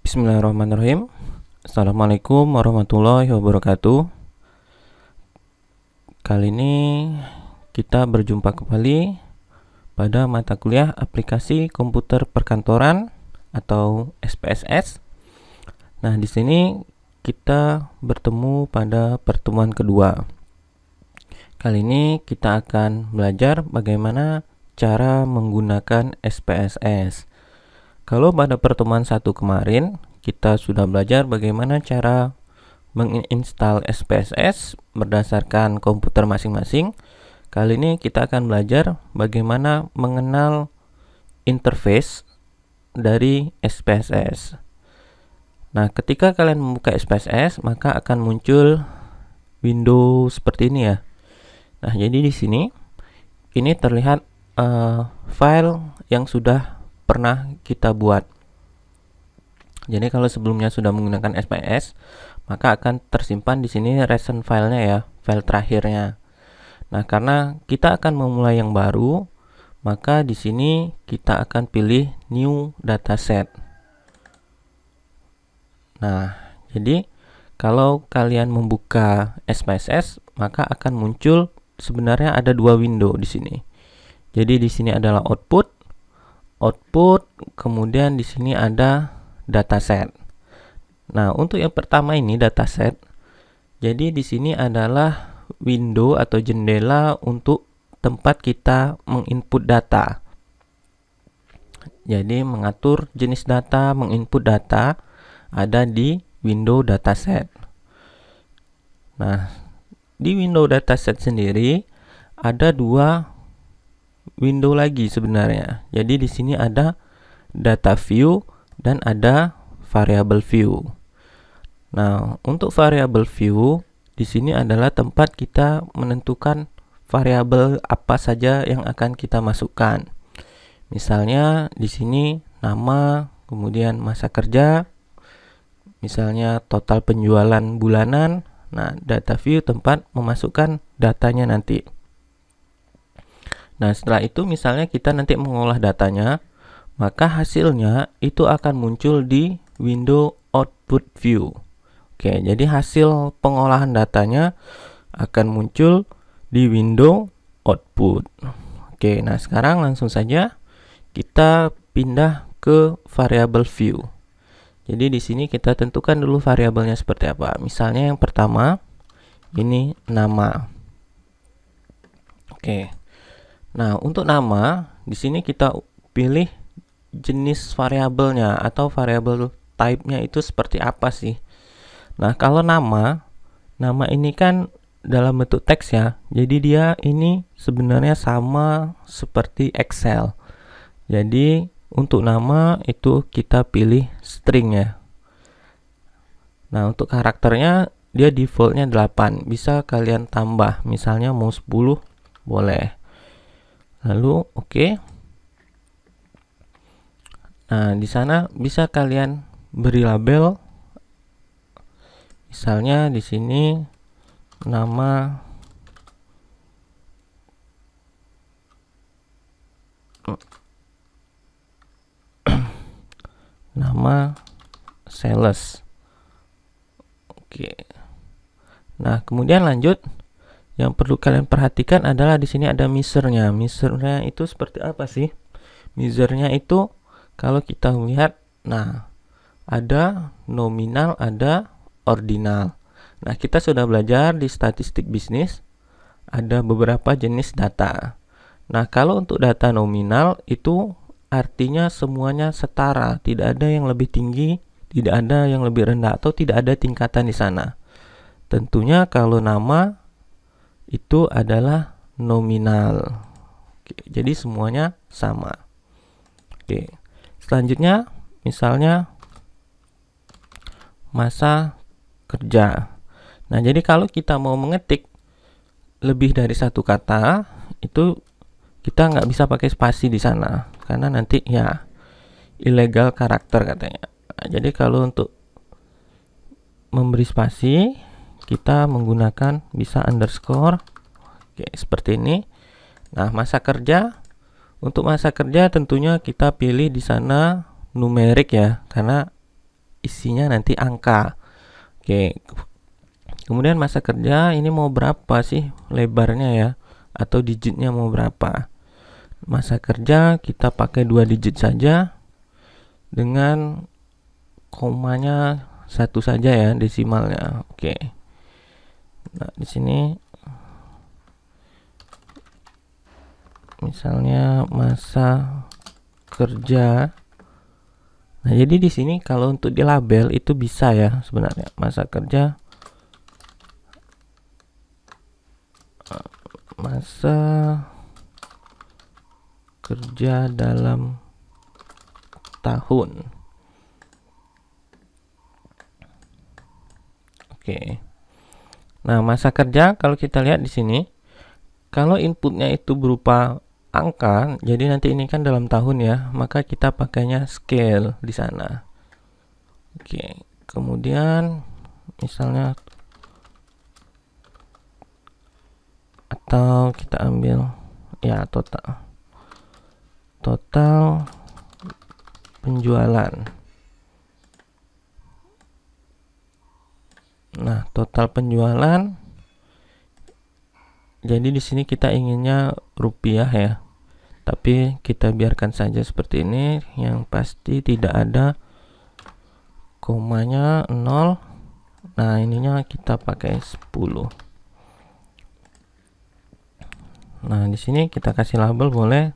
Bismillahirrahmanirrahim. Assalamualaikum warahmatullahi wabarakatuh. Kali ini kita berjumpa kembali pada mata kuliah aplikasi komputer perkantoran atau SPSS. Nah, di sini kita bertemu pada pertemuan kedua. Kali ini kita akan belajar bagaimana cara menggunakan SPSS. Kalau pada pertemuan satu kemarin, kita sudah belajar bagaimana cara menginstal SPSS berdasarkan komputer masing-masing. Kali ini kita akan belajar bagaimana mengenal interface dari SPSS. Nah, ketika kalian membuka SPSS, maka akan muncul window seperti ini ya. Nah, jadi di sini ini terlihat file yang sudah pernah kita buat. Jadi kalau sebelumnya sudah menggunakan SPSS, maka akan tersimpan di sini recent filenya ya, file terakhirnya. Nah, karena kita akan memulai yang baru, maka di sini kita akan pilih new dataset. Nah, jadi kalau kalian membuka SPSS, maka akan muncul sebenarnya ada dua window di sini. Jadi di sini adalah output, kemudian di sini ada dataset. Nah, untuk yang pertama ini dataset. Jadi di sini adalah window atau jendela untuk tempat kita menginput data. Jadi mengatur jenis data, menginput data ada di window dataset. Nah, di window dataset sendiri ada dua window lagi sebenarnya. Jadi di sini ada data view dan ada variable view. Nah, untuk variable view di sini adalah tempat kita menentukan variabel apa saja yang akan kita masukkan. Misalnya di sini nama, kemudian masa kerja, misalnya total penjualan bulanan. Nah, data view tempat memasukkan datanya nanti. Nah, setelah itu misalnya kita nanti mengolah datanya, maka hasilnya itu akan muncul di window output view. Oke, jadi hasil pengolahan datanya akan muncul di window output. Oke, nah sekarang langsung saja kita pindah ke variable view. Jadi di sini kita tentukan dulu variabelnya seperti apa. Misalnya yang pertama ini nama. Oke. Nah, untuk nama di sini kita pilih jenis variabelnya atau variabel type-nya itu seperti apa sih. Nah, kalau nama ini kan dalam bentuk teks ya. Jadi dia ini sebenarnya sama seperti Excel. Jadi untuk nama itu kita pilih string ya. Nah, untuk karakternya dia defaultnya 8. Bisa kalian tambah, misalnya mau 10 boleh. Lalu oke. Nah, di sana bisa kalian beri label. Misalnya di sini nama sales. Oke. Nah, kemudian lanjut. Yang perlu kalian perhatikan adalah di sini ada measurnya. Measurnya itu seperti apa sih? Measurnya itu kalau kita lihat, nah ada nominal, ada ordinal. Nah, kita sudah belajar di statistik bisnis ada beberapa jenis data. Nah, kalau untuk data nominal itu artinya semuanya setara, tidak ada yang lebih tinggi, tidak ada yang lebih rendah, atau tidak ada tingkatan di sana. Tentunya kalau nama itu adalah nominal. Oke, jadi semuanya sama. Oke. Selanjutnya misalnya masa kerja. Nah, jadi kalau kita mau mengetik lebih dari satu kata, itu kita nggak bisa pakai spasi di sana karena nanti ya illegal karakter katanya. Nah, jadi kalau untuk memberi spasi kita menggunakan bisa underscore. Oke, seperti ini. Nah, masa kerja, untuk masa kerja tentunya kita pilih di sana numerik ya, karena isinya nanti angka. Oke. Kemudian masa kerja ini mau berapa sih lebarnya ya, atau digitnya mau berapa. Masa kerja kita pakai 2 digit saja dengan komanya 1 saja ya, desimalnya. Oke. Nah, di sini misalnya masa kerja. Nah, jadi di sini kalau untuk di label itu bisa ya sebenarnya, masa kerja, masa kerja dalam tahun. Oke. Nah, masa kerja kalau kita lihat di sini, kalau inputnya itu berupa angka, jadi nanti ini kan dalam tahun ya, maka kita pakainya scale di sana. Oke. Kemudian misalnya, atau kita ambil ya total penjualan. Nah, total penjualan, jadi di sini kita inginnya rupiah ya, tapi kita biarkan saja seperti ini, yang pasti tidak ada komanya 0. Nah, ininya kita pakai 10. Nah, di sini kita kasih label boleh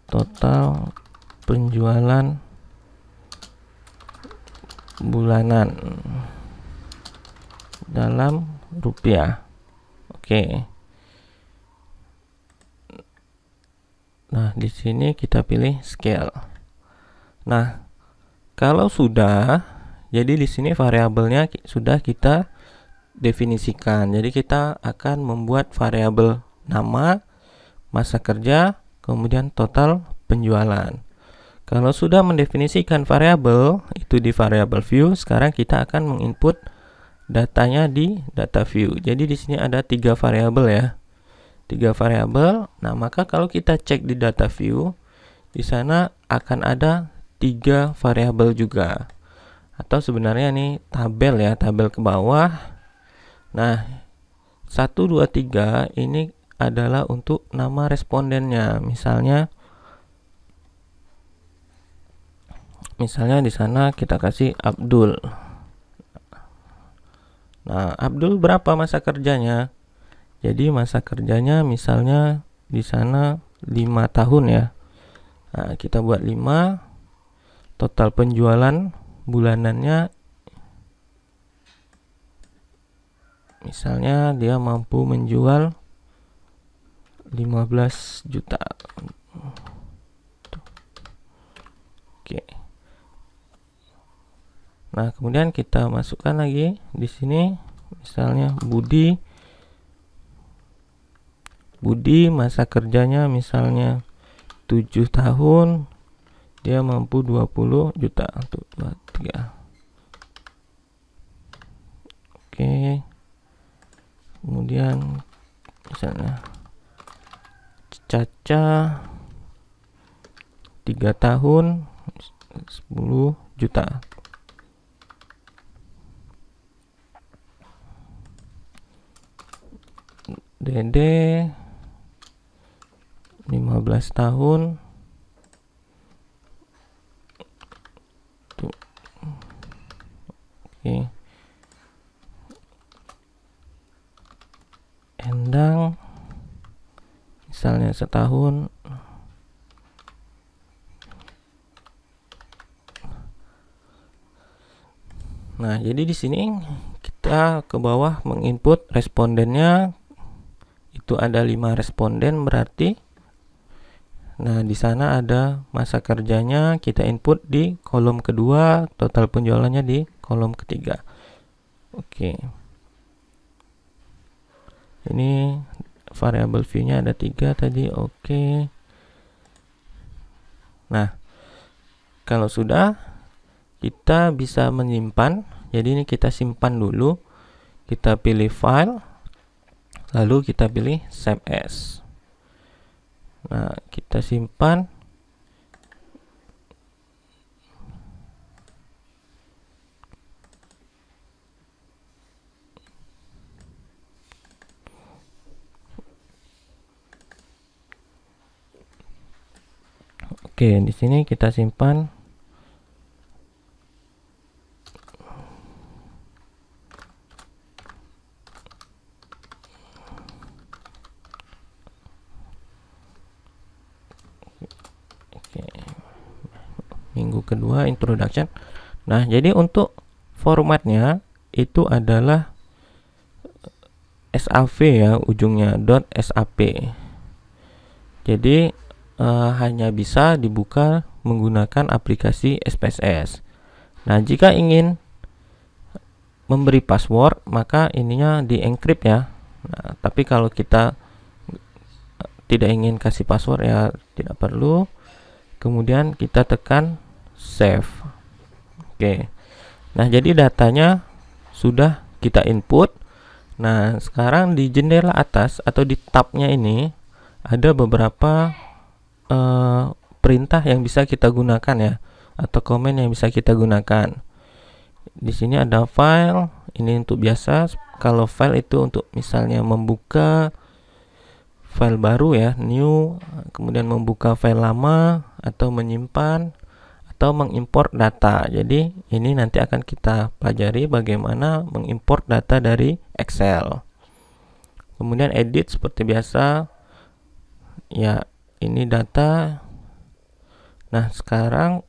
total penjualan bulanan dalam rupiah. Oke. Nah, di sini kita pilih scale. Nah, kalau sudah, jadi di sini variabelnya sudah kita definisikan. Jadi kita akan membuat variabel nama, masa kerja, kemudian total penjualan. Kalau sudah mendefinisikan variabel itu di variabel view, sekarang kita akan menginput datanya di data view. Jadi di sini ada 3 variabel ya. 3 variabel. Nah, maka kalau kita cek di data view, di sana akan ada 3 variabel juga. Atau sebenarnya nih tabel ya, tabel ke bawah. Nah, 1 2 3 ini adalah untuk nama respondennya. Misalnya di sana kita kasih Abdul. Nah, Abdul berapa masa kerjanya? Jadi masa kerjanya misalnya di sana 5 tahun ya. Nah, kita buat 5. Total penjualan bulanannya misalnya dia mampu menjual 15 juta. Oke. Nah, kemudian kita masukkan lagi di sini misalnya Budi masa kerjanya misalnya 7 tahun, dia mampu 20 juta untuk 23. Oke. Kemudian misalnya Caca 3 tahun 10 juta. Dede 15 tahun. Tuh. Oke. Endang misalnya setahun. Nah, jadi di sini kita ke bawah menginput respondennya. Itu ada 5 responden berarti. Nah, di sana ada masa kerjanya, kita input di kolom kedua, total penjualannya di kolom ketiga. Oke. Ini variabel view-nya ada 3 tadi. Oke. Nah, kalau sudah, kita bisa menyimpan. Jadi ini kita simpan dulu. Kita pilih file, lalu kita pilih save as. Nah, kita simpan. Oke, di sini kita simpan. Oke. Minggu kedua introduction. Nah, jadi untuk formatnya itu adalah SAV ya, ujungnya .sap. Jadi hanya bisa dibuka menggunakan aplikasi SPSS. Nah, jika ingin memberi password, maka ininya di-encrypt ya. Nah, tapi kalau kita tidak ingin kasih password ya tidak perlu. Kemudian kita tekan save. Oke. Nah, jadi datanya sudah kita input. Nah, sekarang di jendela atas atau di tabnya ini ada beberapa perintah yang bisa kita gunakan ya, atau komen yang bisa kita gunakan. Di sini ada file, ini untuk biasa. Kalau file itu untuk misalnya membuka file baru ya, new, kemudian membuka file lama, atau menyimpan, atau mengimport data. Jadi ini nanti akan kita pelajari bagaimana mengimport data dari Excel. Kemudian edit seperti biasa ya, ini data. Nah, sekarang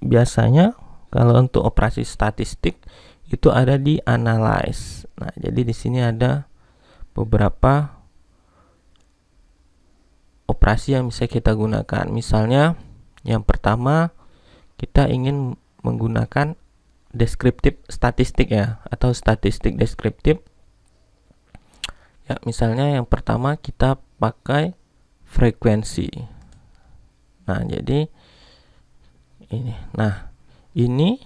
biasanya kalau untuk operasi statistik itu ada di analyze. Nah, jadi di sini ada beberapa operasi yang bisa kita gunakan. Misalnya yang pertama, kita ingin menggunakan deskriptif statistik ya, atau statistik deskriptif. Ya, misalnya yang pertama kita pakai frekuensi. Nah, jadi ini. Nah, ini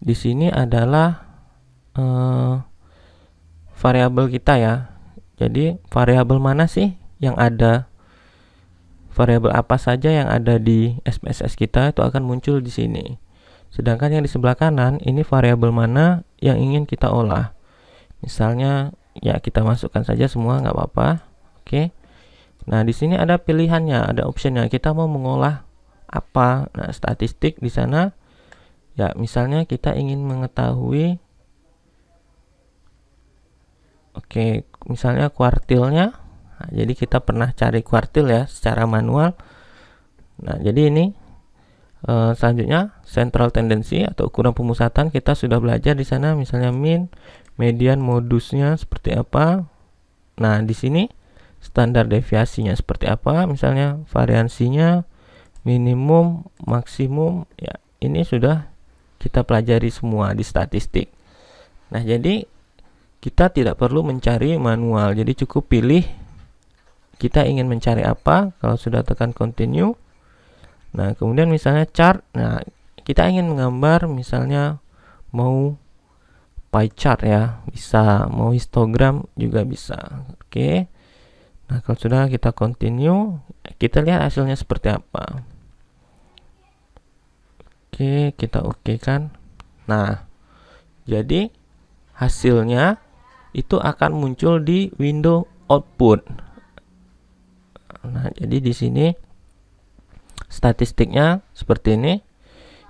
di sini adalah variabel kita ya. Jadi variabel mana sih yang ada? Variabel apa saja yang ada di SPSS kita itu akan muncul di sini. Sedangkan yang di sebelah kanan ini variabel mana yang ingin kita olah. Misalnya ya kita masukkan saja semua, nggak apa-apa. Oke. Nah, di sini ada pilihannya, ada optionnya. Kita mau mengolah apa? Nah, statistik di sana. Ya, misalnya kita ingin mengetahui, oke, misalnya kuartilnya. Nah, jadi kita pernah cari kuartil ya secara manual. Nah, jadi ini selanjutnya central tendency atau ukuran pemusatan. Kita sudah belajar di sana, misalnya min, median, modusnya seperti apa. Nah, di sini standar deviasinya seperti apa, misalnya variansinya, minimum, maksimum, ya ini sudah kita pelajari semua di statistik. Nah, jadi kita tidak perlu mencari manual, jadi cukup pilih kita ingin mencari apa. Kalau sudah tekan continue, nah kemudian misalnya chart, nah kita ingin menggambar, misalnya mau pie chart ya, bisa, mau histogram juga bisa. Oke. Nah, kalau sudah kita continue, kita lihat hasilnya seperti apa. Oke, kita oke kan. Nah, jadi hasilnya itu akan muncul di window output. Nah, jadi di sini statistiknya seperti ini.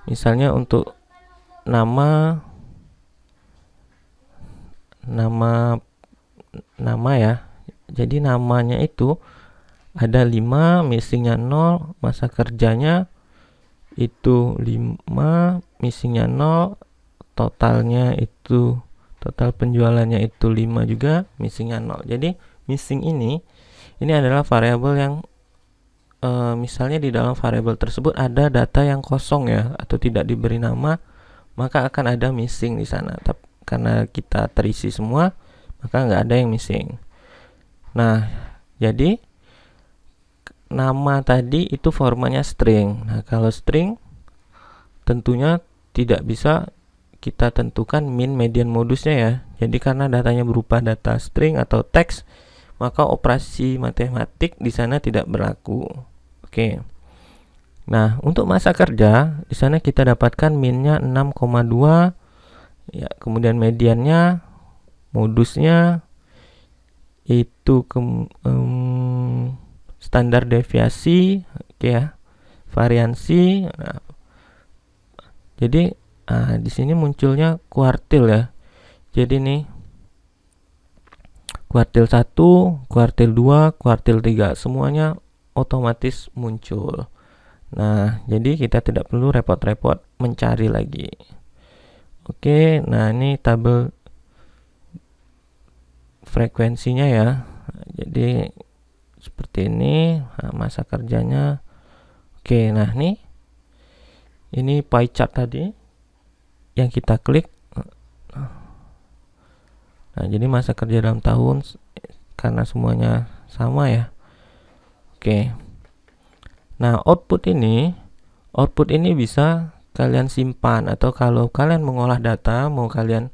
Misalnya untuk nama ya. Jadi namanya itu ada 5, missingnya 0, masa kerjanya itu 5, missingnya 0, totalnya itu, total penjualannya itu 5 juga, missingnya 0. Jadi missing ini adalah variabel yang misalnya di dalam variabel tersebut ada data yang kosong ya, atau tidak diberi nama, maka akan ada missing di sana. Karena kita terisi semua, maka nggak ada yang missing. Nah, jadi nama tadi itu formatnya string. Nah, kalau string tentunya tidak bisa kita tentukan min, median, modusnya ya. Jadi karena datanya berupa data string atau teks, maka operasi matematik di sana tidak berlaku. Oke. Nah, untuk masa kerja di sana kita dapatkan minnya 6,2 ya, kemudian mediannya, modusnya itu standar deviasi, oke ya, variansi. Nah, jadi di sini munculnya kuartil ya. Jadi nih kuartil 1, kuartil 2, kuartil 3 semuanya otomatis muncul. Nah, jadi kita tidak perlu repot-repot mencari lagi. Oke, nah ini tabel frekuensinya ya. Jadi seperti ini, masa kerjanya. Oke, nah ini pie chart tadi yang kita klik. Nah, jadi masa kerja dalam tahun karena semuanya sama ya. Oke. Nah, output ini bisa kalian simpan, atau kalau kalian mengolah data mau kalian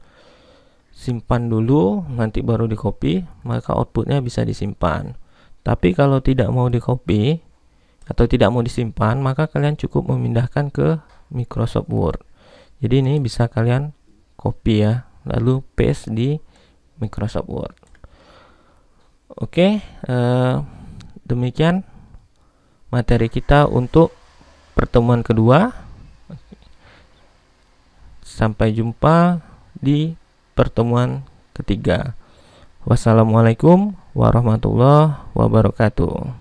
simpan dulu nanti baru di copy, maka outputnya bisa disimpan. Tapi kalau tidak mau di copy atau tidak mau disimpan, maka kalian cukup memindahkan ke Microsoft Word. Jadi ini bisa kalian copy ya, lalu paste di Microsoft Word. Oke, demikian materi kita untuk pertemuan kedua. Sampai jumpa di pertemuan ketiga. Wassalamualaikum warahmatullahi wabarakatuh.